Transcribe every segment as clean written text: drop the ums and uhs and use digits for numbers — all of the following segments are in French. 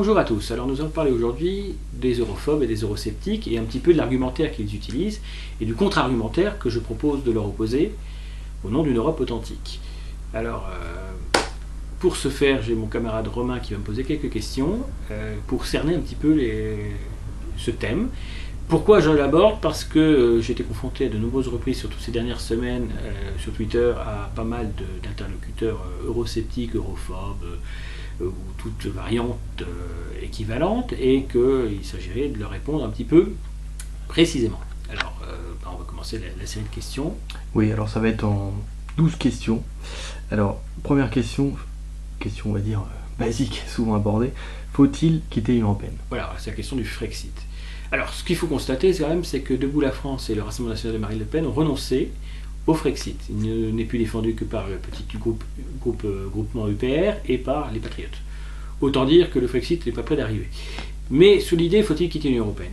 Bonjour à tous, alors nous allons parler aujourd'hui des europhobes et des eurosceptiques et un petit peu de l'argumentaire qu'ils utilisent et du contre-argumentaire que je propose de leur opposer au nom d'une Europe authentique. Alors, pour ce faire, j'ai mon camarade Romain qui va me poser quelques questions pour cerner un petit peu ce thème. Pourquoi je l'aborde? Parce que j'ai été confronté à de nombreuses reprises, surtout ces dernières semaines, sur Twitter, à pas mal d'interlocuteurs eurosceptiques, europhobes, ou toutes variantes équivalentes, et qu'il s'agirait de leur répondre un petit peu précisément. Alors, on va commencer la série de questions. Oui, alors ça va être en 12 questions. Alors, première question on va dire basique, souvent abordée. Faut-il quitter l'Union européenne? Voilà, c'est la question du Frexit. Alors, ce qu'il faut constater, c'est que Debout la France et le Rassemblement national de Marine Le Pen ont renoncé au Frexit. Il n'est plus défendu que par le petit groupement UPR et par les Patriotes. Autant dire que le Frexit n'est pas prêt d'arriver. Mais sous l'idée, faut-il quitter l'Union européenne?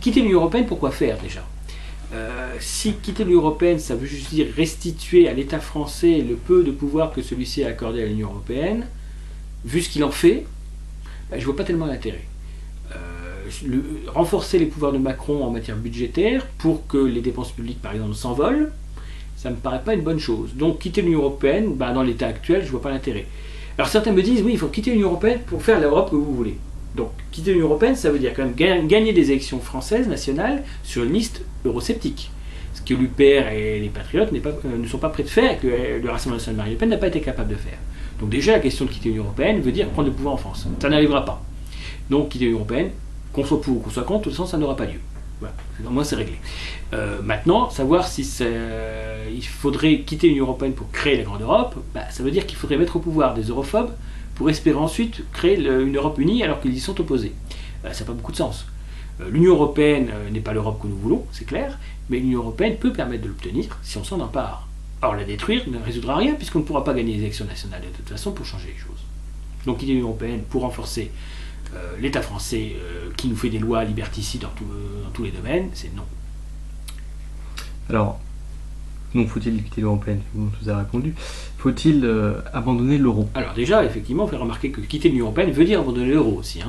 Quitter l'Union européenne, pourquoi faire déjà? Si quitter l'Union européenne, ça veut juste dire restituer à l'État français le peu de pouvoir que celui-ci a accordé à l'Union européenne, vu ce qu'il en fait, je ne vois pas tellement l'intérêt. Renforcer les pouvoirs de Macron en matière budgétaire pour que les dépenses publiques, par exemple, s'envolent, ça ne me paraît pas une bonne chose. Donc quitter l'Union européenne, dans l'état actuel, je ne vois pas l'intérêt. Alors certains me disent, oui, il faut quitter l'Union européenne pour faire l'Europe que vous voulez. Donc quitter l'Union européenne, ça veut dire quand même gagner des élections françaises, nationales, sur une liste eurosceptique. Ce que l'UPR et les Patriotes ne sont pas prêts de faire, et que le Rassemblement national de Marine Le Pen n'a pas été capable de faire. Donc déjà, la question de quitter l'Union européenne veut dire prendre le pouvoir en France. Ça n'arrivera pas. Donc quitter l'Union européenne, qu'on soit pour ou qu'on soit contre, de toute façon, ça n'aura pas lieu. Voilà. Au moins, c'est réglé. Maintenant, savoir si il faudrait quitter l'Union européenne pour créer la Grande Europe, ça veut dire qu'il faudrait mettre au pouvoir des europhobes pour espérer ensuite créer une Europe unie alors qu'ils y sont opposés. Ça n'a pas beaucoup de sens. L'Union européenne n'est pas l'Europe que nous voulons, c'est clair, mais l'Union européenne peut permettre de l'obtenir si on s'en empare. Or, la détruire ne résoudra rien puisqu'on ne pourra pas gagner les élections nationales de toute façon pour changer les choses. Donc quitter l'Union européenne pour renforcer l'État français qui nous fait des lois liberticides dans tous les domaines, c'est non. Alors, donc faut-il quitter l'Union européenne? Vous nous avez répondu. Faut-il abandonner l'euro? Alors déjà, effectivement, on fait remarquer que quitter l'Union européenne veut dire abandonner l'euro aussi.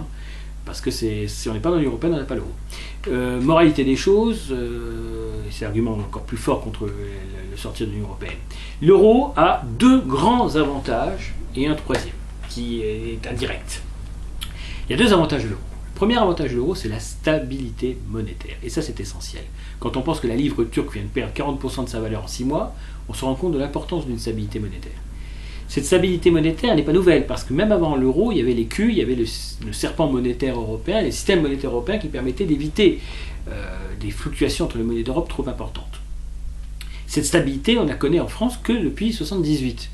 Parce que si on n'est pas dans l'Union européenne, on n'a pas l'euro. Moralité des choses, c'est l'argument encore plus fort contre le sortir de l'Union européenne. L'euro a deux grands avantages et un troisième, qui est indirect. Il y a deux avantages de l'euro. Le premier avantage de l'euro, c'est la stabilité monétaire. Et ça, c'est essentiel. Quand on pense que la livre turque vient de perdre 40% de sa valeur en 6 mois, on se rend compte de l'importance d'une stabilité monétaire. Cette stabilité monétaire n'est pas nouvelle, parce que même avant l'euro, il y avait l'écu, il y avait le serpent monétaire européen, les systèmes monétaires européens qui permettaient d'éviter des fluctuations entre les monnaies d'Europe trop importantes. Cette stabilité, on la connaît en France que depuis 1978.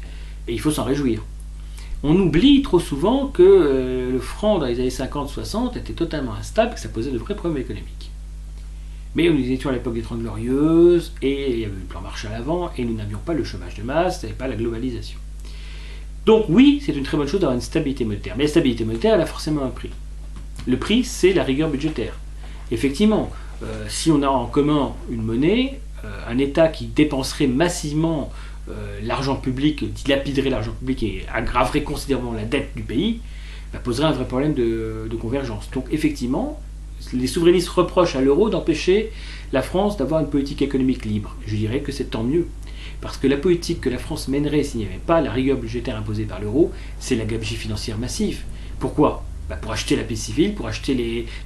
Et il faut s'en réjouir. On oublie trop souvent que le franc dans les années 50-60 était totalement instable, que ça posait de vrais problèmes économiques. Mais nous étions à l'époque des 30 Glorieuses, et il y avait le plan Marshall avant, et nous n'avions pas le chômage de masse, et pas la globalisation. Donc oui, c'est une très bonne chose d'avoir une stabilité monétaire. Mais la stabilité monétaire, elle a forcément un prix. Le prix, c'est la rigueur budgétaire. Effectivement, si on a en commun une monnaie, un État qui dépenserait massivement l'argent public, dilapiderait l'argent public et aggraverait considérablement la dette du pays, poserait un vrai problème de convergence. Donc effectivement, les souverainistes reprochent à l'euro d'empêcher la France d'avoir une politique économique libre. Je dirais que c'est tant mieux. Parce que la politique que la France mènerait s'il n'y avait pas la rigueur budgétaire imposée par l'euro, c'est la gabegie financière massive. Pourquoi? Pour acheter la paix civile, pour acheter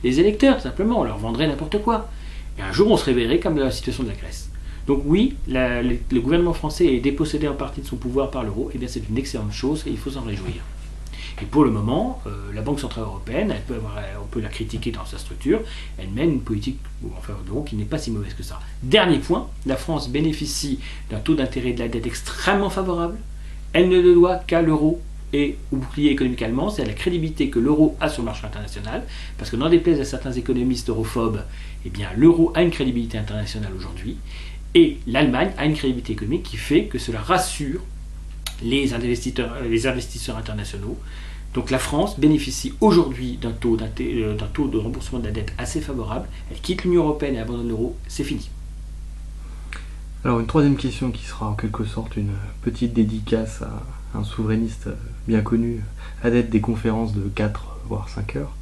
les électeurs, simplement. On leur vendrait n'importe quoi. Et un jour, on se réveillerait comme dans la situation de la Grèce. Donc oui, le gouvernement français est dépossédé en partie de son pouvoir par l'euro, et bien c'est une excellente chose et il faut s'en réjouir. Et pour le moment, la Banque Centrale Européenne, on peut la critiquer dans sa structure, elle mène une politique en faveur de l'euro qui n'est pas si mauvaise que ça. Dernier point, la France bénéficie d'un taux d'intérêt de la dette extrêmement favorable, elle ne le doit qu'à l'euro et au bouclier économique allemand, c'est à la crédibilité que l'euro a sur le marché international, parce que n'en déplaise à certains économistes europhobes, eh bien l'euro a une crédibilité internationale aujourd'hui, et l'Allemagne a une crédibilité économique qui fait que cela rassure les investisseurs internationaux. Donc la France bénéficie aujourd'hui d'un taux de remboursement de la dette assez favorable. Elle quitte l'Union européenne et abandonne l'euro, c'est fini. Alors une troisième question qui sera en quelque sorte une petite dédicace à un souverainiste bien connu, adepte des conférences de 4 voire 5 heures.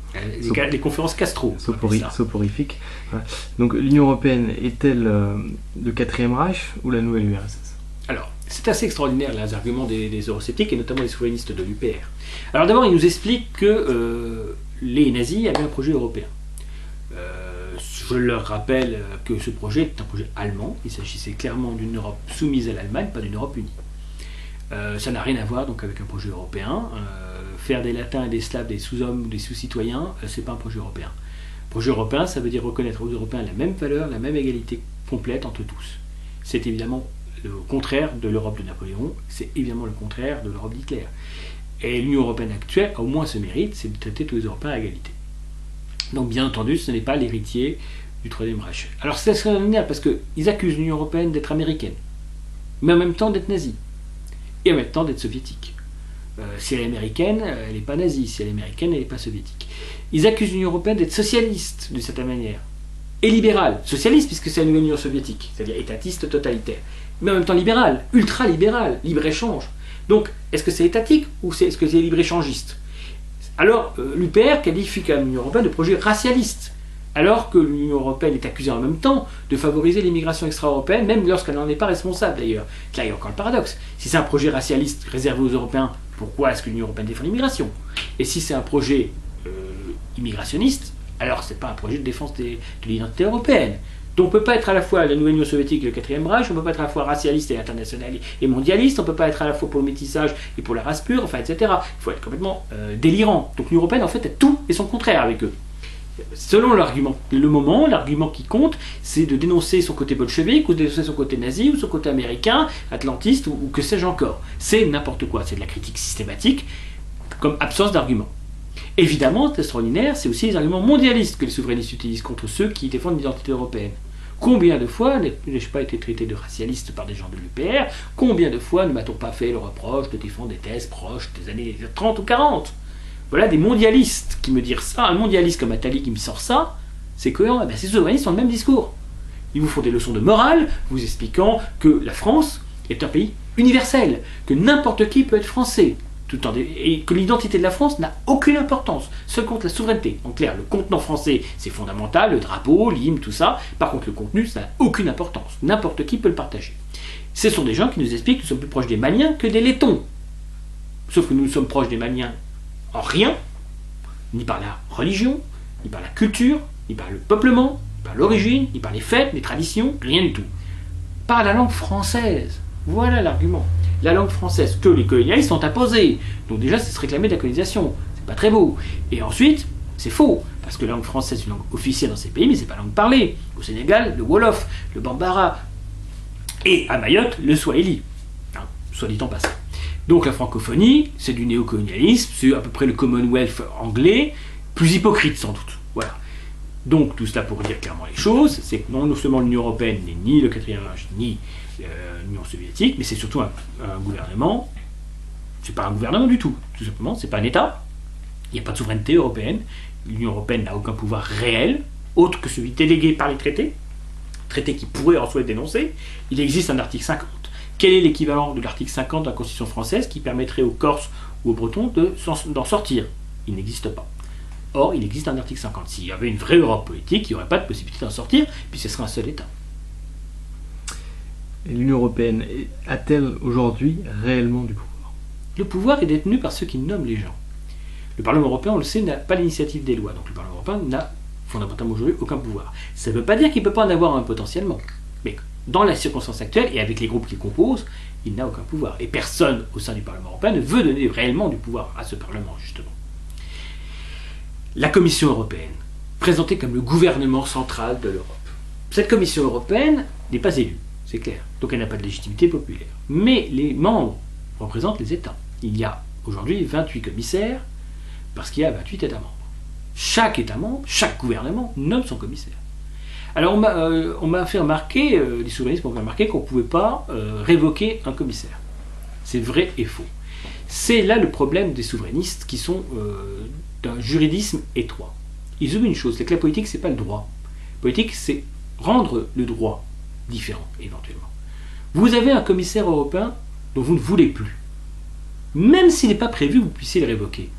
Les conférences Castro. Soporifiques. Voilà. Donc l'Union Européenne est-elle le quatrième Reich ou la nouvelle URSS? Alors, c'est assez extraordinaire les arguments des eurosceptiques et notamment des souverainistes de l'UPR. Alors d'abord, ils nous expliquent que les nazis avaient un projet européen. Je leur rappelle que ce projet est un projet allemand. Il s'agissait clairement d'une Europe soumise à l'Allemagne, pas d'une Europe unie. Ça n'a rien à voir donc avec un projet européen. Faire des Latins et des Slaves des sous-hommes ou des sous-citoyens, c'est pas un projet européen. Projet européen, ça veut dire reconnaître aux Européens la même valeur, la même égalité complète entre tous. C'est évidemment le contraire de l'Europe de Napoléon, c'est évidemment le contraire de l'Europe d'Hitler. Et l'Union Européenne actuelle a au moins ce mérite, c'est de traiter tous les Européens à égalité. Donc bien entendu, ce n'est pas l'héritier du Troisième Reich. Alors c'est extraordinaire parce qu'ils accusent l'Union Européenne d'être américaine, mais en même temps d'être nazie, et en même temps d'être soviétique. Si elle est américaine, elle n'est pas nazie, si elle est américaine, elle n'est pas soviétique. Ils accusent l'Union Européenne d'être socialiste, d'une certaine manière, et libérale. Socialiste puisque c'est la nouvelle Union soviétique, c'est-à-dire étatiste totalitaire, mais en même temps libérale, ultra-libérale, libre-échange. Donc, est-ce que c'est étatique ou est-ce que c'est libre-échangiste? Alors, l'UPR qualifie quand même l'Union Européenne de projet racialiste, alors que l'Union Européenne est accusée en même temps de favoriser l'immigration extra-européenne, même lorsqu'elle n'en est pas responsable d'ailleurs. Là, il y a encore le paradoxe. Si c'est un projet racialiste réservé aux Européens, pourquoi est-ce que l'Union Européenne défend l'immigration? Et si c'est un projet immigrationniste, alors c'est pas un projet de défense de l'identité européenne. Donc on ne peut pas être à la fois la nouvelle Union soviétique et le quatrième Reich, on ne peut pas être à la fois racialiste et international et mondialiste, on ne peut pas être à la fois pour le métissage et pour la race pure, enfin, etc. Il faut être complètement délirant. Donc l'Union Européenne, en fait, a tout et son contraire avec eux. Selon l'argument. L'argument qui compte, c'est de dénoncer son côté bolchevique, ou de dénoncer son côté nazi, ou son côté américain, atlantiste, ou que sais-je encore. C'est n'importe quoi, c'est de la critique systématique, comme absence d'argument. Évidemment, c'est extraordinaire, c'est aussi les arguments mondialistes que les souverainistes utilisent contre ceux qui défendent l'identité européenne. Combien de fois n'ai-je pas été traité de racialiste par des gens de l'UPR? Combien de fois ne m'a-t-on pas fait le reproche de défendre des thèses proches des années 30 ou 40? Voilà des mondialistes qui me disent ça. Un mondialiste comme Attali qui me sort ça, c'est cohérent. Ces souverainistes ont le même discours. Ils vous font des leçons de morale, vous expliquant que la France est un pays universel, que n'importe qui peut être français, et que l'identité de la France n'a aucune importance. Seul compte la souveraineté. En clair, le contenant français, c'est fondamental, le drapeau, l'hymne, tout ça. Par contre, le contenu, ça n'a aucune importance. N'importe qui peut le partager. Ce sont des gens qui nous expliquent que nous sommes plus proches des Maliens que des Lettons. Sauf que nous sommes proches des Maliens en rien, ni par la religion, ni par la culture, ni par le peuplement, ni par l'origine, ni par les fêtes, les traditions, rien du tout. Par la langue française. Voilà l'argument. La langue française que les colonialistes ont imposée. Donc déjà, c'est se réclamer de la colonisation. C'est pas très beau. Et ensuite, c'est faux. Parce que la langue française, c'est une langue officielle dans ces pays, mais c'est pas la langue parlée. Au Sénégal, le Wolof, le Bambara. Et à Mayotte, le Swahili. Soit dit en passant. Donc la francophonie, c'est du néocolonialisme, c'est à peu près le Commonwealth anglais, plus hypocrite sans doute. Voilà. Donc tout cela pour dire clairement les choses, c'est que non seulement l'Union Européenne n'est ni le quatrième Reich, ni l'Union soviétique, mais c'est surtout un gouvernement, c'est pas un gouvernement du tout simplement, c'est pas un État, il n'y a pas de souveraineté européenne, l'Union Européenne n'a aucun pouvoir réel, autre que celui délégué par les traités qui pourraient en soi être dénoncés. Il existe un article 50. Quel est l'équivalent de l'article 50 de la Constitution française qui permettrait aux Corses ou aux Bretons d'en sortir? Il n'existe pas. Or, il existe un article 50. S'il y avait une vraie Europe politique, il n'y aurait pas de possibilité d'en sortir, puis ce serait un seul État. L'Union Européenne a-t-elle aujourd'hui réellement du pouvoir? Le pouvoir est détenu par ceux qui nomment les gens. Le Parlement européen, on le sait, n'a pas l'initiative des lois. Donc le Parlement européen n'a fondamentalement aujourd'hui aucun pouvoir. Ça ne veut pas dire qu'il ne peut pas en avoir un potentiellement. Mais dans la circonstance actuelle, et avec les groupes qui composent, il n'a aucun pouvoir. Et personne au sein du Parlement européen ne veut donner réellement du pouvoir à ce Parlement, justement. La Commission européenne, présentée comme le gouvernement central de l'Europe. Cette Commission européenne n'est pas élue, c'est clair. Donc elle n'a pas de légitimité populaire. Mais les membres représentent les États. Il y a aujourd'hui 28 commissaires, parce qu'il y a 28 États membres. Chaque État membre, chaque gouvernement nomme son commissaire. Alors on m'a fait remarquer, les souverainistes m'ont fait remarquer qu'on ne pouvait pas révoquer un commissaire. C'est vrai et faux. C'est là le problème des souverainistes qui sont d'un juridisme étroit. Ils oublient une chose, c'est que la politique, c'est pas le droit. La politique, c'est rendre le droit différent, éventuellement. Vous avez un commissaire européen dont vous ne voulez plus. Même s'il n'est pas prévu, vous puissiez le révoquer.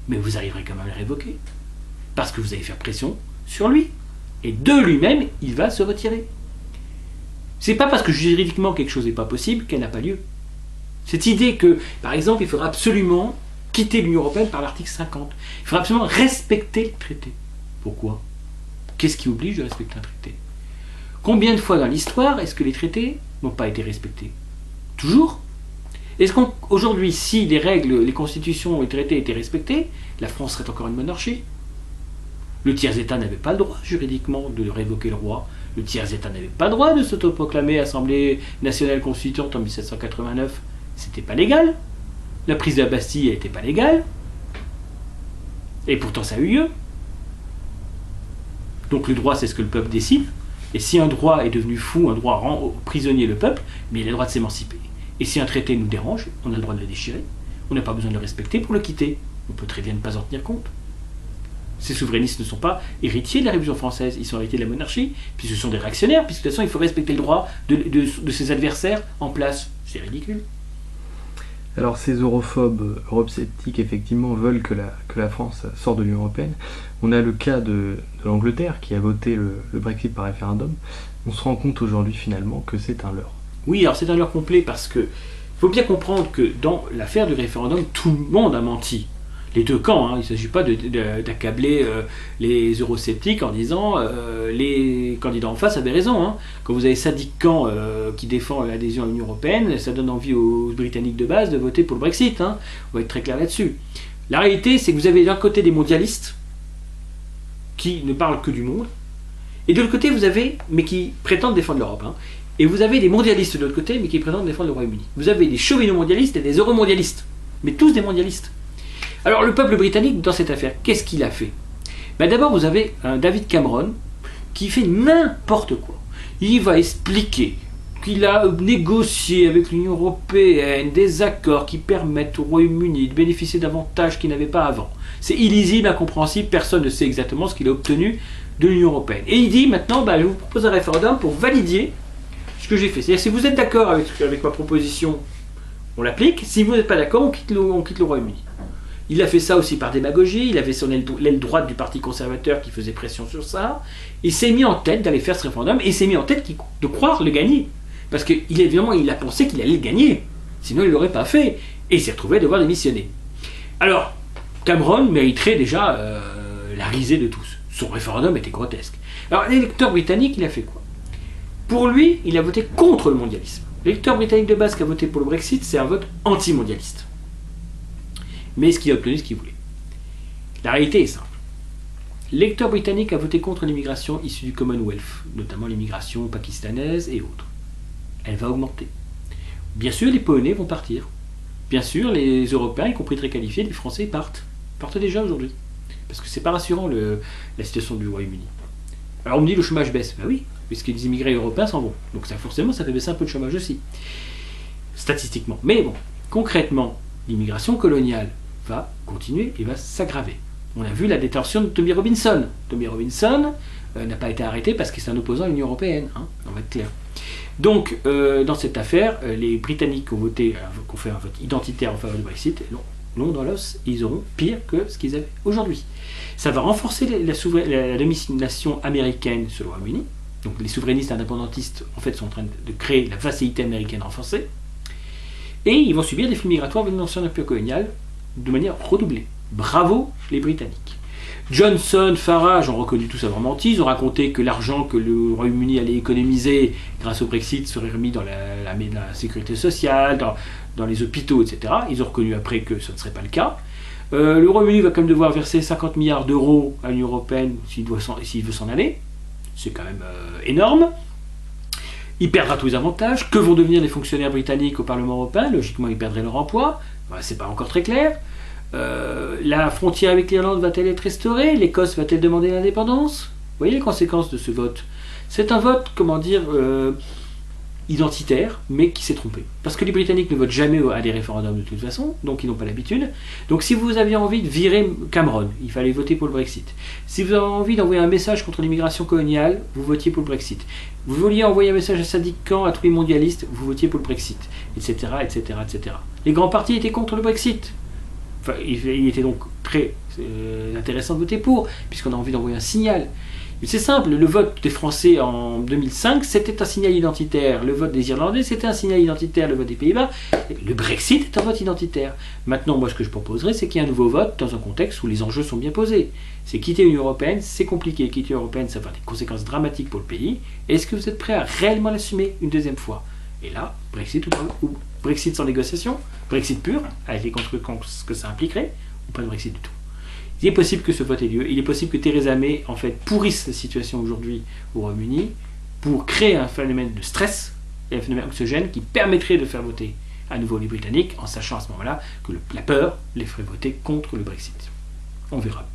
mais vous arriverez quand même à le révoquer. Parce que vous allez faire pression sur lui. Et de lui-même, il va se retirer. C'est pas parce que juridiquement quelque chose n'est pas possible qu'elle n'a pas lieu. Cette idée que, par exemple, il faudra absolument quitter l'Union européenne par l'article 50. Il faudra absolument respecter le traité. Pourquoi? Qu'est-ce qui oblige de respecter un traité? Combien de fois dans l'histoire est-ce que les traités n'ont pas été respectés? Toujours. Est-ce qu'aujourd'hui, si les règles, les constitutions et les traités étaient respectés, la France serait encore une monarchie? Le tiers-État n'avait pas le droit juridiquement de révoquer le roi. Le tiers-État n'avait pas le droit de s'autoproclamer Assemblée nationale constituante en 1789. C'était pas légal. La prise de la Bastille n'était pas légale. Et pourtant ça a eu lieu. Donc le droit, c'est ce que le peuple décide. Et si un droit est devenu fou, un droit rend prisonnier le peuple, mais il a le droit de s'émanciper. Et si un traité nous dérange, on a le droit de le déchirer. On n'a pas besoin de le respecter pour le quitter. On peut très bien ne pas en tenir compte. Ces souverainistes ne sont pas héritiers de la Révolution française, ils sont héritiers de la monarchie, puis ce sont des réactionnaires, puisque de toute façon il faut respecter le droit de ses adversaires en place. C'est ridicule. Alors ces europhobes, eurosceptiques, effectivement, veulent que la France sorte de l'Union européenne. On a le cas de l'Angleterre qui a voté le Brexit par référendum. On se rend compte aujourd'hui finalement que c'est un leurre. Oui, alors c'est un leurre complet parce que il faut bien comprendre que dans l'affaire du référendum, tout le monde a menti. Les deux camps, hein. Il ne s'agit pas d'accabler les eurosceptiques en disant les candidats en face avaient raison. Hein. Quand vous avez Sadiq Khan qui défend l'adhésion à l'Union européenne, ça donne envie aux Britanniques de base de voter pour le Brexit. Hein. On va être très clair là-dessus. La réalité, c'est que vous avez d'un côté des mondialistes qui ne parlent que du monde, et de l'autre côté, vous avez, mais qui prétendent défendre l'Europe. Hein. Et vous avez des mondialistes de l'autre côté, mais qui prétendent défendre le Royaume-Uni. Vous avez des chauvinos-mondialistes et des euromondialistes, mais tous des mondialistes. Alors le peuple britannique, dans cette affaire, qu'est-ce qu'il a fait? D'abord, vous avez un David Cameron qui fait n'importe quoi. Il va expliquer qu'il a négocié avec l'Union européenne des accords qui permettent au Royaume-Uni de bénéficier d'avantages qu'il n'avait pas avant. C'est illisible, incompréhensible, personne ne sait exactement ce qu'il a obtenu de l'Union européenne. Et il dit maintenant, je vous propose un référendum pour valider ce que j'ai fait. C'est-à-dire si vous êtes d'accord avec ma proposition, on l'applique. Si vous n'êtes pas d'accord, on quitte le Royaume-Uni. Il a fait ça aussi par démagogie, il avait son l'aile droite du Parti conservateur qui faisait pression sur ça. Il s'est mis en tête d'aller faire ce référendum et il s'est mis en tête de croire le gagner. Parce qu'évidemment, il a pensé qu'il allait le gagner. Sinon, il ne l'aurait pas fait. Et il s'est retrouvé à devoir démissionner. Alors, Cameron mériterait déjà la risée de tous. Son référendum était grotesque. Alors, l'électeur britannique, il a fait quoi? Pour lui, il a voté contre le mondialisme. L'électeur britannique de base qui a voté pour le Brexit, c'est un vote anti-mondialiste. Mais est-ce qu'il a obtenu ce qu'il voulait? La réalité est simple. L'électeur britannique a voté contre l'immigration issue du Commonwealth, notamment l'immigration pakistanaise et autres. Elle va augmenter. Bien sûr, les Polonais vont partir. Bien sûr, les Européens, y compris très qualifiés, les Français partent. Ils partent déjà aujourd'hui. Parce que c'est pas rassurant la situation du Royaume-Uni. Alors on me dit le chômage baisse. Ben oui, puisque les immigrés européens s'en vont. Donc ça forcément, ça fait baisser un peu le chômage aussi. Statistiquement. Mais bon, concrètement, l'immigration coloniale va continuer et va s'aggraver. On a vu la détention de Tommy Robinson. Tommy Robinson n'a pas été arrêté parce que c'est un opposant à l'Union européenne. Hein, on va être clair. Donc, dans cette affaire, les Britanniques qui ont fait un vote identitaire en faveur du Brexit, non dans l'os, ils auront pire que ce qu'ils avaient aujourd'hui. Ça va renforcer la domination américaine sur le Royaume-Uni. Donc, les souverainistes indépendantistes, en fait, sont en train de créer la vassalité américaine renforcée. Et ils vont subir des flux migratoires venant de l'ancien empire colonial de manière redoublée. Bravo les Britanniques. Johnson, Farage ont reconnu tous avoir menti. Ils ont raconté que l'argent que le Royaume-Uni allait économiser grâce au Brexit serait remis dans la sécurité sociale, dans les hôpitaux, etc. Ils ont reconnu après que ce ne serait pas le cas. Le Royaume-Uni va quand même devoir verser 50 milliards d'euros à l'Union européenne s'il veut s'en aller. C'est quand même énorme. Il perdra tous les avantages. Que vont devenir les fonctionnaires britanniques au Parlement européen? Logiquement, ils perdraient leur emploi. C'est pas encore très clair. La frontière avec l'Irlande va-t-elle être restaurée? L'Écosse va-t-elle demander l'indépendance? Vous voyez les conséquences de ce vote? C'est un vote, identitaire, mais qui s'est trompé. Parce que les Britanniques ne votent jamais à des référendums de toute façon, donc ils n'ont pas l'habitude. Donc si vous aviez envie de virer Cameron, il fallait voter pour le Brexit. Si vous avez envie d'envoyer un message contre l'immigration coloniale, vous votiez pour le Brexit. Vous vouliez envoyer un message à Sadiq Khan, à tous les mondialistes, vous votiez pour le Brexit, etc., etc., etc. Les grands partis étaient contre le Brexit. Enfin, il était donc très intéressant de voter pour, puisqu'on a envie d'envoyer un signal. C'est simple, le vote des Français en 2005, c'était un signal identitaire. Le vote des Irlandais, c'était un signal identitaire. Le vote des Pays-Bas, le Brexit est un vote identitaire. Maintenant, moi, ce que je proposerais, c'est qu'il y ait un nouveau vote dans un contexte où les enjeux sont bien posés. C'est quitter l'Union européenne, c'est compliqué. Quitter l'Union européenne, ça va avoir des conséquences dramatiques pour le pays. Est-ce que vous êtes prêt à réellement l'assumer une deuxième fois? Et là, Brexit ou Brexit sans négociation, Brexit pur, avec les conséquences que ça impliquerait, ou pas de Brexit du tout. Il est possible que ce vote ait lieu. Il est possible que Theresa May, en fait, pourrisse la situation aujourd'hui au Royaume-Uni pour créer un phénomène de stress et un phénomène anxiogène qui permettrait de faire voter à nouveau les Britanniques, en sachant à ce moment-là que la peur les ferait voter contre le Brexit. On verra.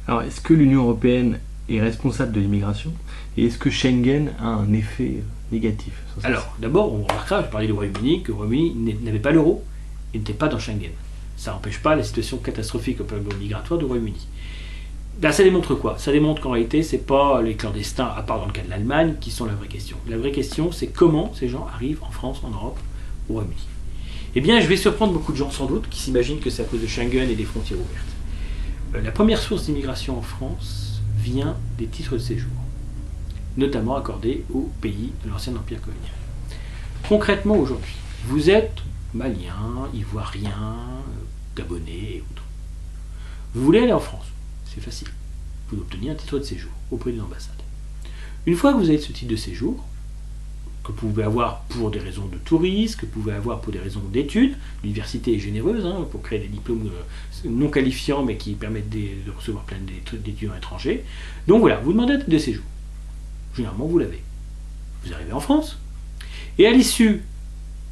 Alors, est-ce que l'Union européenne est responsable de l'immigration et est-ce que Schengen a un effet négatif sur ça? Alors, d'abord, on remarquera, je parlais du Royaume-Uni, que le Royaume-Uni n'avait pas l'euro et n'était pas dans Schengen. Ça n'empêche pas la situation catastrophique au plan migratoire du Royaume-Uni. Ben, ça démontre quoi? Ça démontre qu'en réalité, ce n'est pas les clandestins, à part dans le cas de l'Allemagne, qui sont la vraie question. La vraie question, c'est comment ces gens arrivent en France, en Europe, au Royaume-Uni. Eh bien, je vais surprendre beaucoup de gens sans doute, qui s'imaginent que c'est à cause de Schengen et des frontières ouvertes. La première source d'immigration en France vient des titres de séjour, notamment accordés aux pays de l'ancien empire colonial. Concrètement, aujourd'hui, vous êtes malien, ivoirien, gabonais et autres. Vous voulez aller en France, c'est facile. Vous obtenez un titre de séjour auprès d'une ambassade. Une fois que vous avez ce titre de séjour, que vous pouvez avoir pour des raisons de tourisme, que vous pouvez avoir pour des raisons d'études, l'université est généreuse pour créer des diplômes non qualifiants mais qui permettent de recevoir plein d'étudiants étrangers. Donc voilà, vous demandez un titre de séjour. Généralement, vous l'avez. Vous arrivez en France, et à l'issue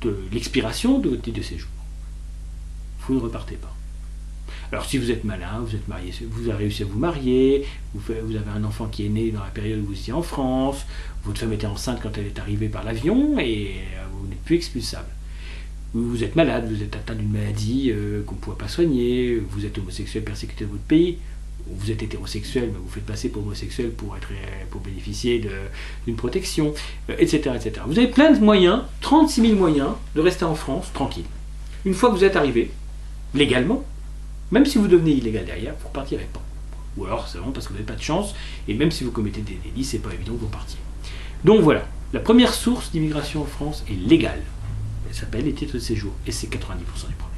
de l'expiration de votre titre de séjour, vous ne repartez pas. Alors si vous êtes malin, vous êtes marié, vous avez réussi à vous marier, vous avez un enfant qui est né dans la période où vous étiez en France, votre femme était enceinte quand elle est arrivée par l'avion et vous n'êtes plus expulsable. Vous êtes malade, vous êtes atteint d'une maladie qu'on ne pourra pas soigner, vous êtes homosexuel persécuté de votre pays, vous êtes hétérosexuel, mais vous faites passer pour homosexuel pour bénéficier d'une protection, etc., etc. Vous avez plein de moyens, 36 000 moyens de rester en France tranquille. Une fois que vous êtes arrivé, légalement, même si vous devenez illégal derrière, vous ne repartirez pas. Ou alors c'est vraiment parce que vous n'avez pas de chance, et même si vous commettez des délits, c'est pas évident que vous partiez. Donc voilà, la première source d'immigration en France est légale. Elle s'appelle les titres de séjour, et c'est 90% du problème.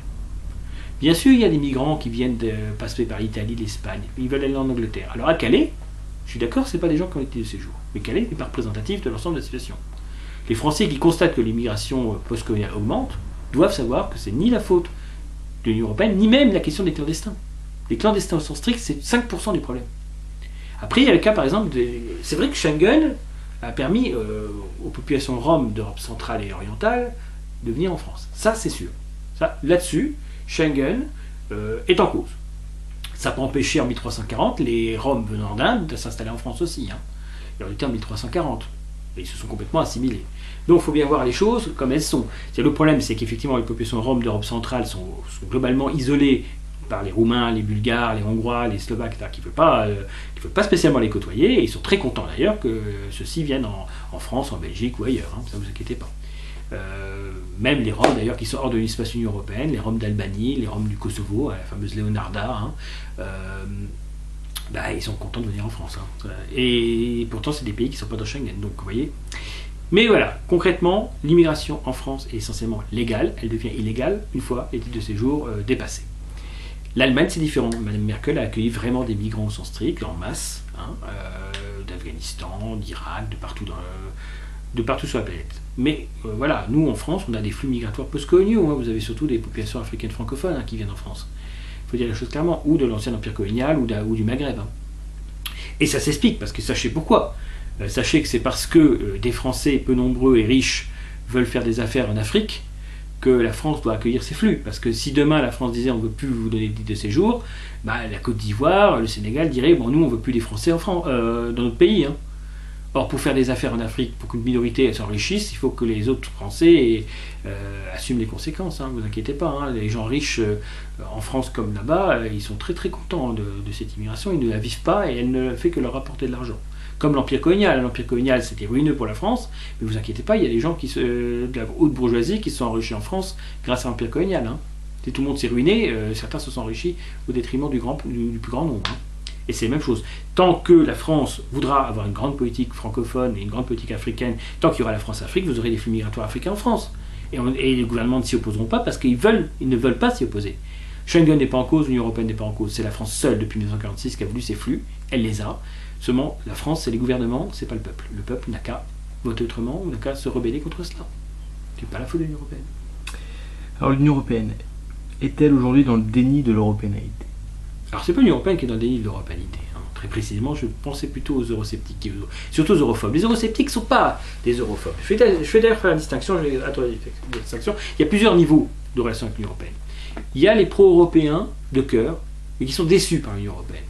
Bien sûr, il y a des migrants qui viennent de passer par l'Italie, l'Espagne, ils veulent aller en Angleterre. Alors à Calais, je suis d'accord, ce n'est pas des gens qui ont été de séjour, mais Calais n'est pas représentatif de l'ensemble de la situation. Les Français qui constatent que l'immigration post-coloniale augmente doivent savoir que c'est ni la faute de l'Union européenne, ni même la question des clandestins. Les clandestins au sens strict, c'est 5% du problème. Après, il y a le cas, par exemple, c'est vrai que Schengen a permis aux populations roms d'Europe centrale et orientale de venir en France. Ça, c'est sûr. Là-dessus, Schengen est en cause. Ça peut empêcher en 1340 les Roms venant d'Inde de s'installer en France aussi. Ils ont été en 1340. Et ils se sont complètement assimilés. Donc il faut bien voir les choses comme elles sont. Le problème, c'est qu'effectivement les populations roms d'Europe centrale sont globalement isolées par les Roumains, les Bulgares, les Hongrois, les Slovaques, qui ne veulent pas spécialement les côtoyer, et ils sont très contents d'ailleurs que ceux-ci viennent en France, en Belgique ou ailleurs, ça ne vous inquiétez pas. Même les Roms d'ailleurs qui sont hors de l'espace Union européenne, les Roms d'Albanie, les Roms du Kosovo, la fameuse Leonarda, ils sont contents de venir en France. Et pourtant, c'est des pays qui ne sont pas dans Schengen, donc vous voyez. Mais voilà, concrètement, l'immigration en France est essentiellement légale, elle devient illégale une fois les titres de séjour dépassés. L'Allemagne, c'est différent. Madame Merkel a accueilli vraiment des migrants au sens strict, en masse, d'Afghanistan, d'Irak, de partout sur la planète. Mais voilà, nous en France, on a des flux migratoires post-coloniaux. Vous avez surtout des populations africaines francophones qui viennent en France. Il faut dire les choses clairement, ou de l'ancien empire colonial, ou du Maghreb. Et ça s'explique, parce que sachez pourquoi. Sachez que c'est parce que des Français peu nombreux et riches veulent faire des affaires en Afrique que la France doit accueillir ces flux. Parce que si demain la France disait on ne veut plus vous donner de titre de séjour, la Côte d'Ivoire, le Sénégal dirait bon, nous on ne veut plus des Français dans notre pays. Or, pour faire des affaires en Afrique, pour qu'une minorité s'enrichisse, il faut que les autres Français assument les conséquences. Ne vous inquiétez pas. Les gens riches en France comme là-bas, ils sont très très contents de cette immigration. Ils ne la vivent pas et elle ne fait que leur rapporter de l'argent. Comme l'Empire colonial. L'Empire colonial, c'était ruineux pour la France, mais vous inquiétez pas, il y a des gens de la haute bourgeoisie qui se sont enrichis en France grâce à l'Empire colonial. Tout le monde s'est ruiné, certains se sont enrichis au détriment du plus grand nombre. Hein. Et c'est la même chose. Tant que la France voudra avoir une grande politique francophone et une grande politique africaine, tant qu'il y aura la France-Afrique, vous aurez des flux migratoires africains en France. Et les gouvernements ne s'y opposeront pas parce qu'ils ne veulent pas s'y opposer. Schengen n'est pas en cause, l'Union européenne n'est pas en cause. C'est la France seule depuis 1946 qui a voulu ces flux. Elle les a. Seulement, la France, c'est les gouvernements, c'est pas le peuple. Le peuple n'a qu'à voter autrement, n'a qu'à se rebeller contre cela. C'est pas la faute de l'Union européenne. Alors l'Union européenne est-elle aujourd'hui dans le déni de l'européanité? Alors c'est pas l'Union européenne qui est dans le déni de l'européanité. Hein. Très précisément, je pensais plutôt aux eurosceptiques, surtout aux europhobes. Les eurosceptiques ne sont pas des europhobes. Je vais d'ailleurs faire la distinction, Il y a plusieurs niveaux de relation avec l'Union européenne. Il y a les pro-européens de cœur, mais qui sont déçus par l'Union européenne.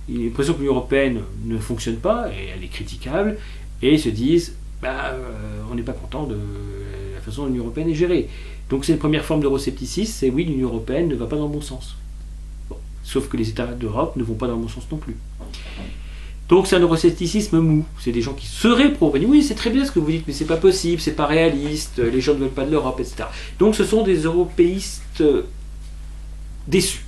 Ils ont l'impression que l'Union européenne ne fonctionne pas, et elle est critiquable, et ils se disent on n'est pas content de la façon dont l'Union européenne est gérée. Donc c'est une première forme d'euroscepticisme, c'est oui, l'Union européenne ne va pas dans le bon sens. Bon. Sauf que les États d'Europe ne vont pas dans le bon sens non plus. Donc c'est un euroscepticisme mou. C'est des gens qui seraient pro-européens. Oui, c'est très bien ce que vous dites, mais c'est pas possible, c'est pas réaliste, les gens ne veulent pas de l'Europe, etc. Donc ce sont des européistes déçus.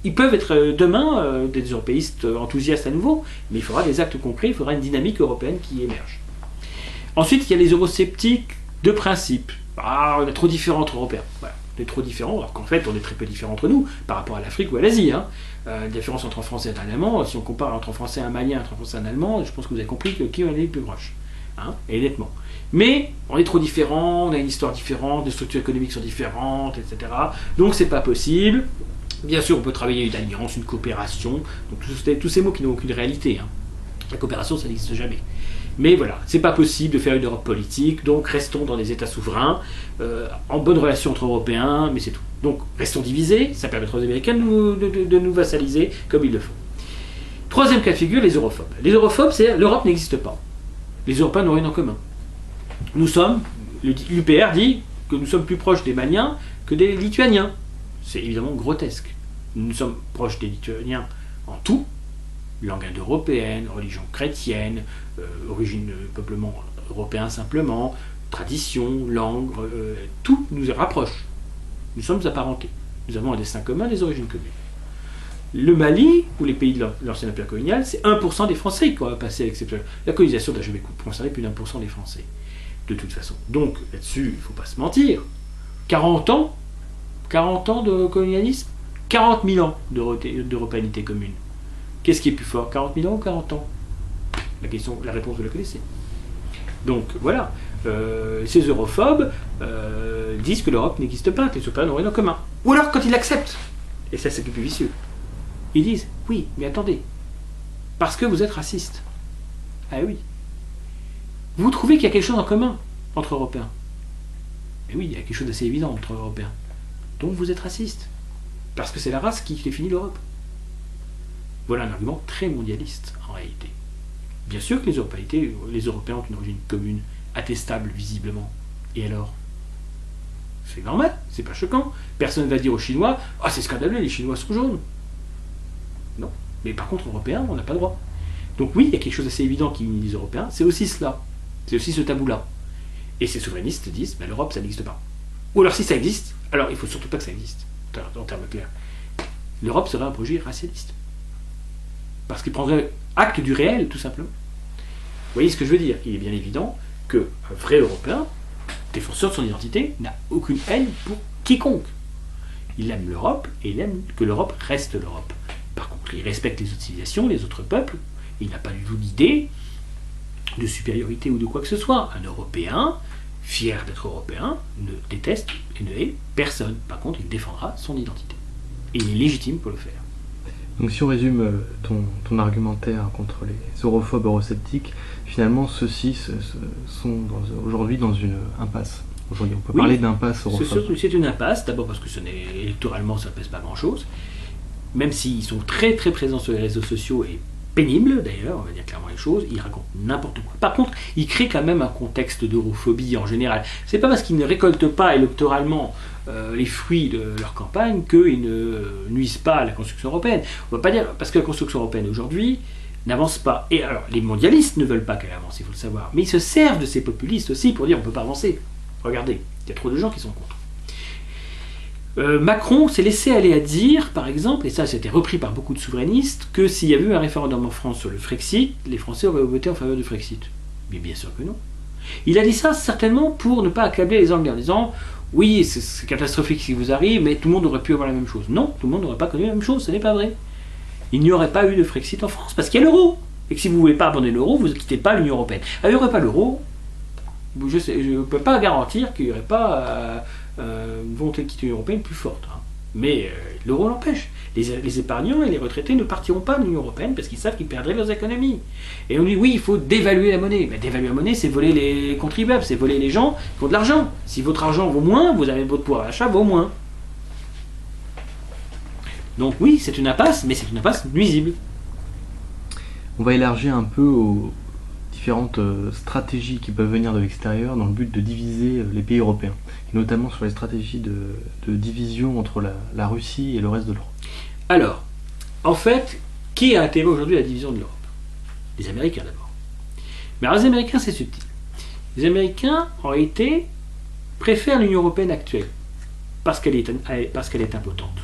Ils peuvent être demain des européistes enthousiastes à nouveau, mais il faudra des actes concrets, il faudra une dynamique européenne qui émerge. Ensuite, il y a les eurosceptiques de principe. On est trop différents entre Européens. Voilà. On est trop différents, alors qu'en fait, on est très peu différents entre nous, par rapport à l'Afrique ou à l'Asie. Hein. La différence entre un Français et un Allemand, si on compare entre un Français et un Malien, entre un Français et un Allemand, je pense que vous avez compris qui on est le plus proche. Hein, et nettement. Mais on est trop différents, on a une histoire différente, les structures économiques sont différentes, etc. Donc c'est pas possible. Bien sûr, on peut travailler une alliance, une coopération, donc tous ces mots qui n'ont aucune réalité. Hein. La coopération, ça n'existe jamais. Mais voilà, c'est pas possible de faire une Europe politique, donc restons dans des États souverains, en bonne relation entre Européens, mais c'est tout. Donc restons divisés, ça permettra aux Américains de nous vassaliser comme ils le font. Troisième cas de figure, les europhobes. Les europhobes, c'est l'Europe n'existe pas. Les Européens n'ont rien en commun. L'UPR dit que nous sommes plus proches des Maliens que des Lituaniens. C'est évidemment grotesque. Nous sommes proches des Lituaniens en tout, langue indo-européenne, religion chrétienne, origine peuplement européen simplement, tradition, langue, tout nous rapproche. Nous sommes apparentés. Nous avons un destin commun, des origines communes. Le Mali, ou les pays de l'ancien empire colonial, c'est 1% des Français qui ont passé avec cette... La colonisation n'a jamais concerné plus d'1% des Français, de toute façon. Donc, là-dessus, il ne faut pas se mentir. 40 ans de colonialisme, 40 000 ans d'européanité commune. Qu'est-ce qui est plus fort, 40 000 ans ou 40 ans? La réponse, vous la connaissez. Donc, voilà. Ces europhobes disent que l'Europe n'existe pas, que les Européens n'ont rien en commun. Ou alors, quand ils l'acceptent, et ça c'est le plus vicieux, ils disent, oui, mais attendez, parce que vous êtes raciste. Ah oui. Vous trouvez qu'il y a quelque chose en commun entre Européens? Et oui, il y a quelque chose d'assez évident entre Européens. Donc vous êtes raciste. Parce que c'est la race qui définit l'Europe. Voilà un argument très mondialiste, en réalité. Bien sûr que les Européens ont une origine commune, attestable visiblement. Et alors? C'est normal, c'est pas choquant. Personne ne va dire aux Chinois « Ah, c'est scandaleux, les Chinois sont jaunes ». Non. Mais par contre, Européens, on n'a pas le droit. Donc oui, il y a quelque chose d'assez évident qui unit les Européens, c'est aussi cela. C'est aussi ce tabou-là. Et ces souverainistes disent « l'Europe, ça n'existe pas ». Ou alors si ça existe, alors il ne faut surtout pas que ça existe, en termes clairs. L'Europe serait un projet racialiste. Parce qu'il prendrait acte du réel, tout simplement. Vous voyez ce que je veux dire? Il est bien évident qu'un vrai Européen, défenseur de son identité, n'a aucune haine pour quiconque. Il aime l'Europe et il aime que l'Europe reste l'Europe. Par contre, il respecte les autres civilisations, les autres peuples, et il n'a pas du tout d'idée de supériorité ou de quoi que ce soit. Un Européen, fier d'être Européen, ne déteste et ne hait personne. Par contre, il défendra son identité. Et il est légitime pour le faire. Donc si on résume ton argumentaire contre les europhobes eurosceptiques, finalement ceux-ci sont aujourd'hui dans une impasse. Aujourd'hui, on peut parler d'impasse europhobe. C'est une impasse, d'abord parce que électoralement ça ne pèse pas grand-chose, même s'ils sont très très présents sur les réseaux sociaux et pénibles d'ailleurs, on va dire clairement les choses, ils racontent n'importe quoi. Par contre, ils créent quand même un contexte d'europhobie en général. C'est pas parce qu'ils ne récoltent pas électoralement les fruits de leur campagne qu'ils ne nuisent pas à la construction européenne. On ne va pas dire, parce que la construction européenne aujourd'hui n'avance pas. Et alors, les mondialistes ne veulent pas qu'elle avance, il faut le savoir. Mais ils se servent de ces populistes aussi pour dire on ne peut pas avancer. Regardez, il y a trop de gens qui sont contre. Macron s'est laissé aller à dire, par exemple, et ça c'était repris par beaucoup de souverainistes, que s'il y avait eu un référendum en France sur le Frexit, les Français auraient voté en faveur du Frexit. Mais bien sûr que non. Il a dit ça certainement pour ne pas accabler les Anglais en disant oui, c'est catastrophique ce qui vous arrive, mais tout le monde aurait pu avoir la même chose. Non, tout le monde n'aurait pas connu la même chose, ce n'est pas vrai. Il n'y aurait pas eu de Frexit en France parce qu'il y a l'euro. Et que si vous ne voulez pas abandonner l'euro, vous ne quittez pas l'Union Européenne. Il n'y aurait pas l'euro, je ne peux pas garantir qu'il n'y aurait pas une volonté de quitter l'Union Européenne plus forte. Hein. Mais l'euro l'empêche. Les épargnants et les retraités ne partiront pas de l'Union Européenne parce qu'ils savent qu'ils perdraient leurs économies. Et on dit oui, il faut dévaluer la monnaie. Mais dévaluer la monnaie, c'est voler les contribuables, c'est voler les gens qui ont de l'argent. Si votre argent vaut moins, vous avez votre pouvoir d'achat vaut moins. Donc oui, c'est une impasse, mais c'est une impasse nuisible. On va élargir un peu aux différentes stratégies qui peuvent venir de l'extérieur dans le but de diviser les pays européens, et notamment sur les stratégies de division entre la Russie et le reste de l'Europe. Alors, en fait, qui a intérêt aujourd'hui à la division de l'Europe? Les Américains d'abord. Mais alors les Américains, c'est subtil. Les Américains, en réalité, préfèrent l'Union Européenne actuelle, parce qu'elle est impotente.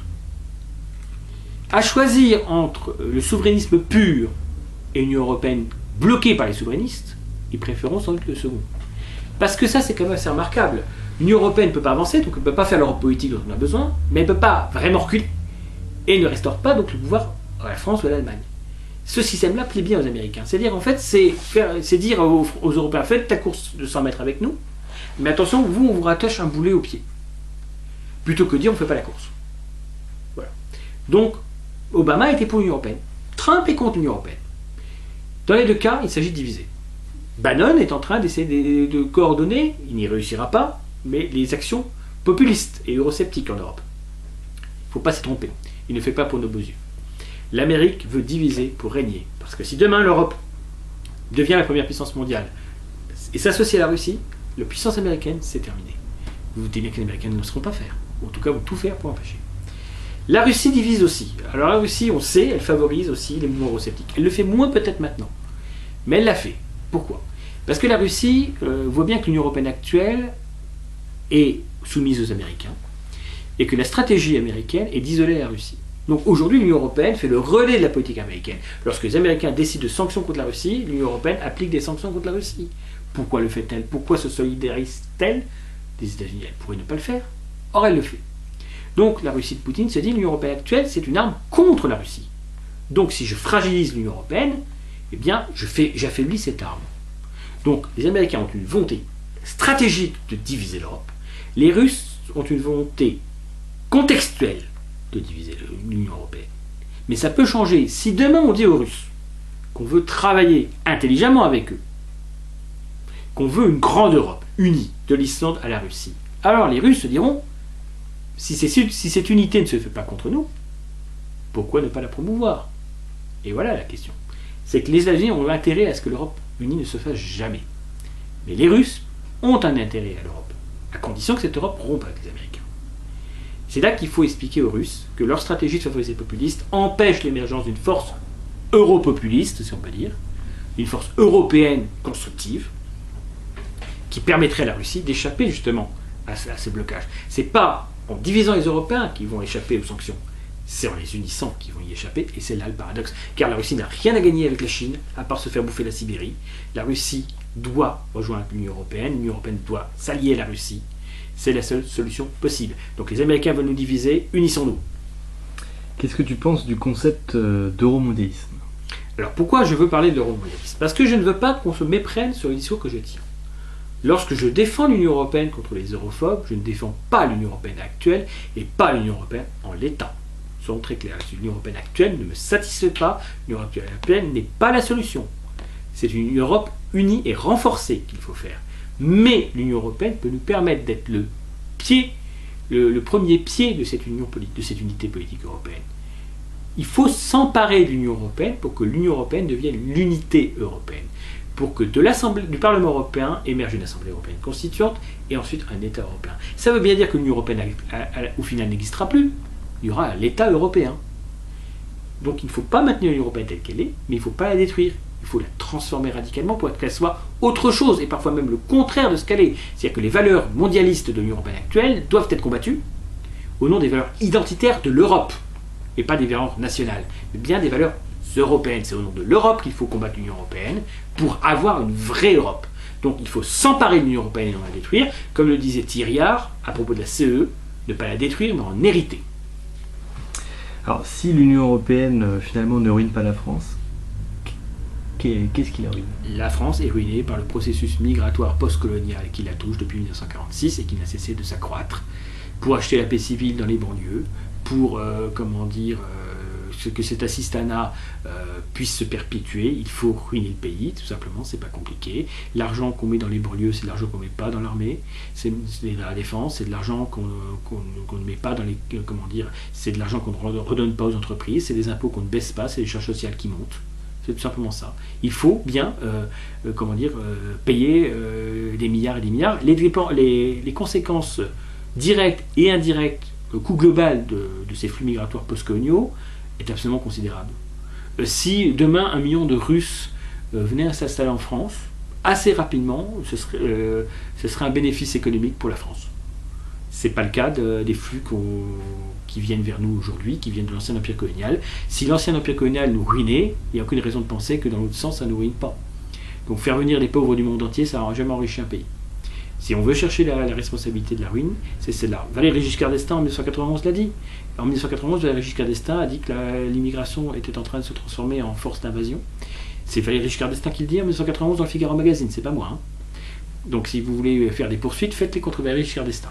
À choisir entre le souverainisme pur et l'Union Européenne bloquée par les souverainistes, ils préféreront sans doute le second. Parce que ça, c'est quand même assez remarquable. L'Union Européenne ne peut pas avancer, donc elle ne peut pas faire l'Europe politique dont on a besoin, mais elle ne peut pas vraiment reculer, et ne restaure pas donc le pouvoir à la France ou à l'Allemagne. Ce système-là plaît bien aux Américains. C'est-à-dire, en fait, c'est dire aux Européens, faites ta course de 100 mètres avec nous, mais attention, vous, on vous rattache un boulet au pied. Plutôt que dire, on ne fait pas la course. Voilà. Donc, Obama était pour l'Union Européenne. Trump est contre l'Union Européenne. Dans les deux cas, il s'agit de diviser. Bannon est en train d'essayer de coordonner, il n'y réussira pas, mais les actions populistes et eurosceptiques en Europe. Il ne faut pas s'y tromper. Il ne fait pas pour nos beaux yeux. L'Amérique veut diviser pour régner. Parce que si demain l'Europe devient la première puissance mondiale et s'associe à la Russie, la puissance américaine, c'est terminé. Vous vous dites bien que les Américains ne le seront pas faire. Ou en tout cas, vont tout faire pour empêcher. La Russie divise aussi. Alors la Russie, on sait, elle favorise aussi les mouvements eurosceptiques. Elle le fait moins peut-être maintenant. Mais elle l'a fait. Pourquoi? Parce que la Russie voit bien que l'Union Européenne actuelle est soumise aux Américains et que la stratégie américaine est d'isoler la Russie. Donc aujourd'hui, l'Union Européenne fait le relais de la politique américaine. Lorsque les Américains décident de sanctions contre la Russie, l'Union Européenne applique des sanctions contre la Russie. Pourquoi le fait-elle? Pourquoi se solidarise-t-elle des États-Unis? Elle pourrait ne pas le faire. Or, elle le fait. Donc la Russie de Poutine se dit l'Union Européenne actuelle, c'est une arme contre la Russie. Donc si je fragilise l'Union Européenne, eh bien j'affaiblis cette arme. Donc les Américains ont une volonté stratégique de diviser l'Europe. Les Russes ont une volonté contextuelle de diviser l'Union Européenne. Mais ça peut changer. Si demain on dit aux Russes qu'on veut travailler intelligemment avec eux, qu'on veut une grande Europe unie de l'Islande à la Russie, alors les Russes se diront si cette unité ne se fait pas contre nous, pourquoi ne pas la promouvoir? Et voilà la question. C'est que les États-Unis ont intérêt à ce que l'Europe unie ne se fasse jamais. Mais les Russes ont un intérêt à l'Europe, à condition que cette Europe rompe avec les Américains. C'est là qu'il faut expliquer aux Russes que leur stratégie de favoriser les populistes empêche l'émergence d'une force europopuliste, si on peut dire, d'une force européenne constructive, qui permettrait à la Russie d'échapper justement à ces blocages. C'est pas en divisant les Européens qui vont échapper aux sanctions, c'est en les unissant qu'ils vont y échapper, et c'est là le paradoxe. Car la Russie n'a rien à gagner avec la Chine, à part se faire bouffer la Sibérie. La Russie doit rejoindre l'Union Européenne doit s'allier à la Russie. C'est la seule solution possible. Donc les Américains veulent nous diviser, unissons-nous. Qu'est-ce que tu penses du concept d'euromondialisme? Alors pourquoi je veux parler de l'euromondialisme? Parce que je ne veux pas qu'on se méprenne sur les discours que je tiens. Lorsque je défends l'Union Européenne contre les europhobes, je ne défends pas l'Union Européenne actuelle et pas l'Union Européenne en l'état. Soyons très clairs, l'Union Européenne actuelle ne me satisfait pas, l'Union Européenne n'est pas la solution. C'est une Europe unie et renforcée qu'il faut faire. Mais l'Union Européenne peut nous permettre d'être le premier pied de cette unité politique européenne. Il faut s'emparer de l'Union Européenne pour que l'Union Européenne devienne l'unité européenne. Pour que du Parlement européen émerge une Assemblée européenne constituante et ensuite un État européen. Ça veut bien dire que l'Union européenne, au final, n'existera plus. Il y aura l'État européen. Donc il ne faut pas maintenir l'Union européenne telle qu'elle est, mais il ne faut pas la détruire. Il faut la transformer radicalement pour qu'elle soit autre chose, et parfois même le contraire de ce qu'elle est. C'est-à-dire que les valeurs mondialistes de l'Union européenne actuelle doivent être combattues, au nom des valeurs identitaires de l'Europe, et pas des valeurs nationales, mais bien des valeurs européennes. C'est au nom de l'Europe qu'il faut combattre l'Union européenne pour avoir une vraie Europe. Donc il faut s'emparer de l'Union européenne et non la détruire, comme le disait Thiriard à propos de la CE, ne pas la détruire mais en hériter. Alors si l'Union européenne finalement ne ruine pas la France, qu'est-ce qui la ruine? La France est ruinée par le processus migratoire postcolonial qui la touche depuis 1946 et qui n'a cessé de s'accroître pour acheter la paix civile dans les banlieues, pour que cet assistanat puisse se perpétuer. Il faut ruiner le pays, tout simplement, c'est pas compliqué. L'argent qu'on met dans les banlieues, c'est de l'argent qu'on ne met pas dans l'armée, c'est de la défense, c'est de l'argent qu'on ne met pas dans les... c'est de l'argent qu'on ne redonne pas aux entreprises, c'est des impôts qu'on ne baisse pas, c'est les charges sociales qui montent. C'est tout simplement ça. Il faut bien payer des milliards et des milliards. Les conséquences directes et indirectes, le coût global de ces flux migratoires post-coloniaux est absolument considérable. Si demain 1 million de Russes venaient à s'installer en France, assez rapidement, ce serait un bénéfice économique pour la France. Ce n'est pas le cas des flux qui viennent vers nous aujourd'hui, qui viennent de l'ancien empire colonial. Si l'ancien empire colonial nous ruinait, il n'y a aucune raison de penser que dans l'autre sens, ça ne nous ruine pas. Donc faire venir les pauvres du monde entier, ça n'aura jamais enrichi un pays. Si on veut chercher la responsabilité de la ruine, c'est celle-là. Valéry Giscard d'Estaing en 1991 l'a dit. En 1991, Valéry Giscard d'Estaing a dit que l'immigration était en train de se transformer en force d'invasion. C'est Valéry Giscard d'Estaing qui le dit en 1991 dans le Figaro Magazine, c'est pas moi. Hein. Donc si vous voulez faire des poursuites, faites-les contre Valéry Giscard d'Estaing.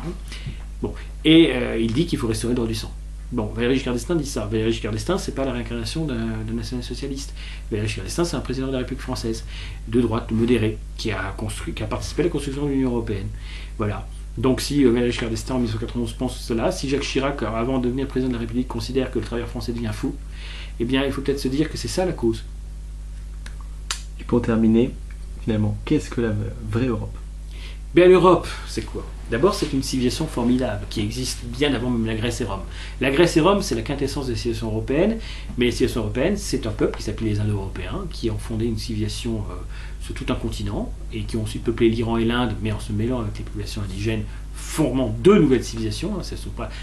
Bon. Et il dit qu'il faut restaurer le droit du sang. Bon, Valéry Giscard d'Estaing dit ça. Valéry Giscard d'Estaing, c'est pas la réincarnation d'un national-socialiste. Valéry Giscard d'Estaing, c'est un président de la République française, de droite, modéré, qui a participé à la construction de l'Union européenne. Voilà. Donc si Valéry Giscard d'Estaing en 1991 pense cela, si Jacques Chirac, avant de devenir président de la République, considère que le travailleur français devient fou, eh bien il faut peut-être se dire que c'est ça la cause. Et pour terminer, finalement, qu'est-ce que la vraie Europe? Bien, l'Europe, c'est quoi? D'abord, c'est une civilisation formidable qui existe bien avant même la Grèce et Rome. La Grèce et Rome, c'est la quintessence des civilisations européennes, mais les civilisations européennes, c'est un peuple qui s'appelait les Indo-Européens, qui ont fondé une civilisation sur tout un continent, et qui ont ensuite peuplé l'Iran et l'Inde, mais en se mêlant avec les populations indigènes, formant deux nouvelles civilisations.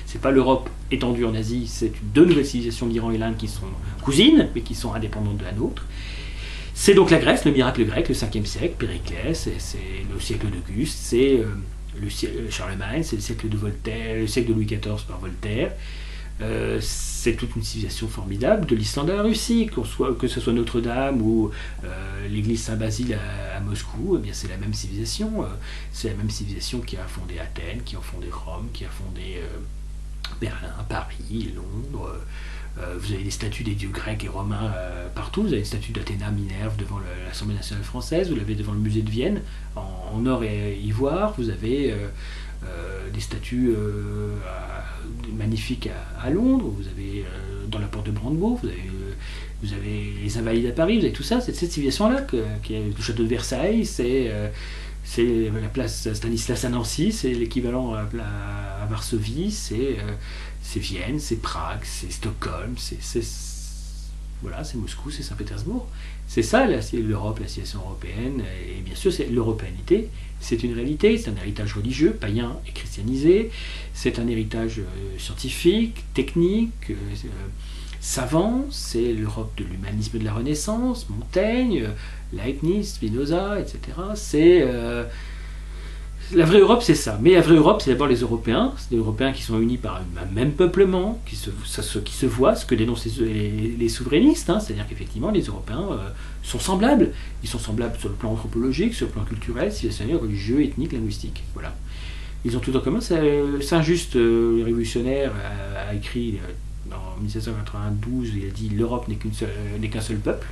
C'est pas l'Europe étendue en Asie, c'est deux nouvelles civilisations, l'Iran et l'Inde, qui sont cousines, mais qui sont indépendantes de la nôtre. C'est donc la Grèce, le miracle grec, le 5e siècle, Périclès, c'est le siècle d'Auguste, c'est le siècle de Charlemagne, c'est le siècle de Voltaire, le siècle de Louis XIV par Voltaire. C'est toute une civilisation formidable, de l'Islande à la Russie, que ce soit Notre-Dame ou l'église Saint-Basile à Moscou, eh bien c'est la même civilisation. C'est la même civilisation qui a fondé Athènes, qui a fondé Rome, qui a fondé Berlin, Paris, Londres. Vous avez des statues des dieux grecs et romains partout. Vous avez une statue d'Athéna, Minerve devant l'Assemblée nationale française. Vous l'avez devant le musée de Vienne, en or et ivoire. Vous avez des statues magnifiques à Londres. Vous avez dans la porte de Brandebourg. Vous avez les Invalides à Paris. Vous avez tout ça. C'est cette civilisation-là qui est le château de Versailles. C'est la place Stanislas à Nancy. C'est l'équivalent à Varsovie. C'est Vienne, c'est Prague, c'est Stockholm, c'est Moscou, c'est Saint-Pétersbourg. C'est ça l'Europe, la civilisation européenne. Et bien sûr, l'européanité, c'est une réalité, c'est un héritage religieux, païen et christianisé. C'est un héritage scientifique, technique, savant. C'est l'Europe de l'humanisme de la Renaissance, Montaigne, Leibniz, Spinoza, etc. La vraie Europe, c'est ça. Mais la vraie Europe, c'est d'abord les Européens. C'est des Européens qui sont unis par un même peuplement, qui se voient, ce que dénoncent les souverainistes. Hein. C'est-à-dire qu'effectivement, les Européens sont semblables. Ils sont semblables sur le plan anthropologique, sur le plan culturel, civilisationnel, religieux, ethnique, linguistique. Voilà. Ils ont tout en commun. Saint-Just, le révolutionnaire, a écrit en 1792, il a dit « L'Europe n'est qu'un seul peuple ».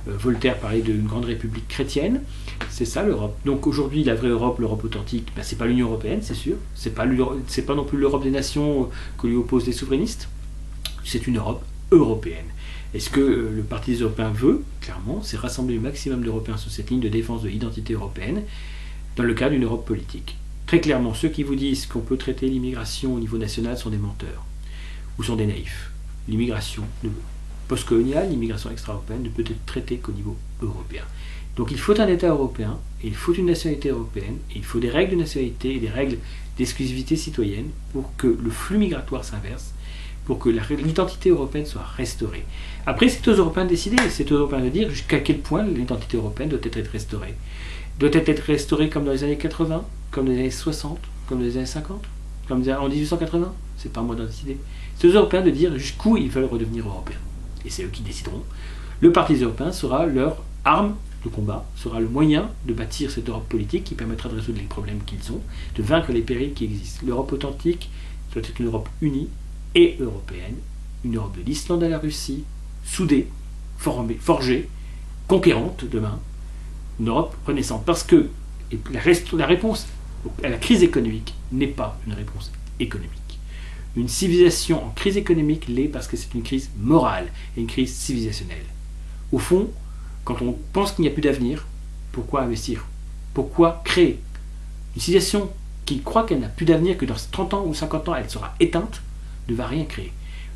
Voltaire parlait d'une grande république chrétienne, c'est ça l'Europe. Donc aujourd'hui, la vraie Europe, l'Europe authentique, c'est pas l'Union européenne, c'est sûr. C'est pas non plus l'Europe des nations que lui opposent les souverainistes. C'est une Europe européenne. Et ce que le Parti des Européens veut, clairement, c'est rassembler le maximum d'Européens sous cette ligne de défense de l'identité européenne dans le cadre d'une Europe politique. Très clairement, ceux qui vous disent qu'on peut traiter l'immigration au niveau national sont des menteurs ou sont des naïfs. L'immigration postcoloniale, l'immigration extra-européenne ne peut être traitée qu'au niveau européen. Donc il faut un État européen, et il faut une nationalité européenne, et il faut des règles de nationalité et des règles d'exclusivité citoyenne pour que le flux migratoire s'inverse, pour que l'identité européenne soit restaurée. Après, c'est aux Européens de décider, c'est aux Européens de dire jusqu'à quel point l'identité européenne doit être restaurée. Doit être restaurée comme dans les années 80, comme dans les années 60, comme dans les années 50, comme en 1880. C'est pas à moi d'en décider. C'est aux Européens de dire jusqu'où ils veulent redevenir européens. Et c'est eux qui décideront. Le Parti des Européens sera leur arme de combat, sera le moyen de bâtir cette Europe politique qui permettra de résoudre les problèmes qu'ils ont, de vaincre les périls qui existent. L'Europe authentique doit être une Europe unie et européenne, une Europe de l'Islande à la Russie, soudée, forgée, conquérante demain, une Europe renaissante. Parce que la réponse à la crise économique n'est pas une réponse économique. Une civilisation en crise économique l'est parce que c'est une crise morale et une crise civilisationnelle. Au fond, quand on pense qu'il n'y a plus d'avenir, pourquoi investir? Pourquoi créer? Une civilisation qui croit qu'elle n'a plus d'avenir, que dans 30 ans ou 50 ans elle sera éteinte, ne va rien créer.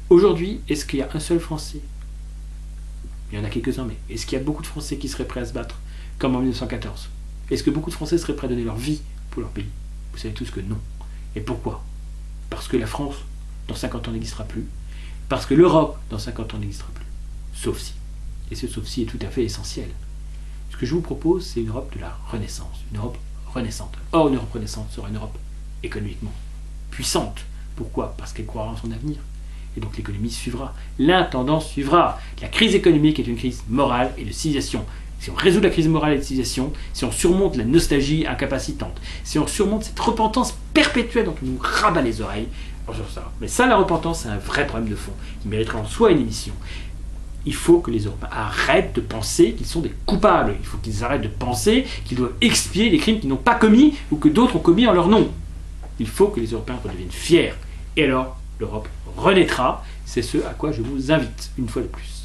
Aujourd'hui, est-ce qu'il y a un seul Français? Il y en a quelques-uns, mais est-ce qu'il y a beaucoup de Français qui seraient prêts à se battre, comme en 1914? Est-ce que beaucoup de Français seraient prêts à donner leur vie pour leur pays? Vous savez tous que non. Et pourquoi? Parce que la France, dans 50 ans, n'existera plus. Parce que l'Europe, dans 50 ans, n'existera plus. Sauf si. Et ce sauf si est tout à fait essentiel. Ce que je vous propose, c'est une Europe de la Renaissance. Une Europe renaissante. Or, une Europe renaissante sera une Europe économiquement puissante. Pourquoi? Parce qu'elle croira en son avenir. Et donc l'économie suivra. L'intendance suivra. La crise économique est une crise morale et de civilisation. Si on résout la crise morale et de civilisation, si on surmonte la nostalgie incapacitante, si on surmonte cette repentance perpétuelle dont on nous rabat les oreilles, mais ça, la repentance, c'est un vrai problème de fond qui mériterait en soi une émission. Il faut que les Européens arrêtent de penser qu'ils sont des coupables. Il faut qu'ils arrêtent de penser qu'ils doivent expier les crimes qu'ils n'ont pas commis ou que d'autres ont commis en leur nom. Il faut que les Européens redeviennent fiers. Et alors, l'Europe renaîtra. C'est ce à quoi je vous invite, une fois de plus.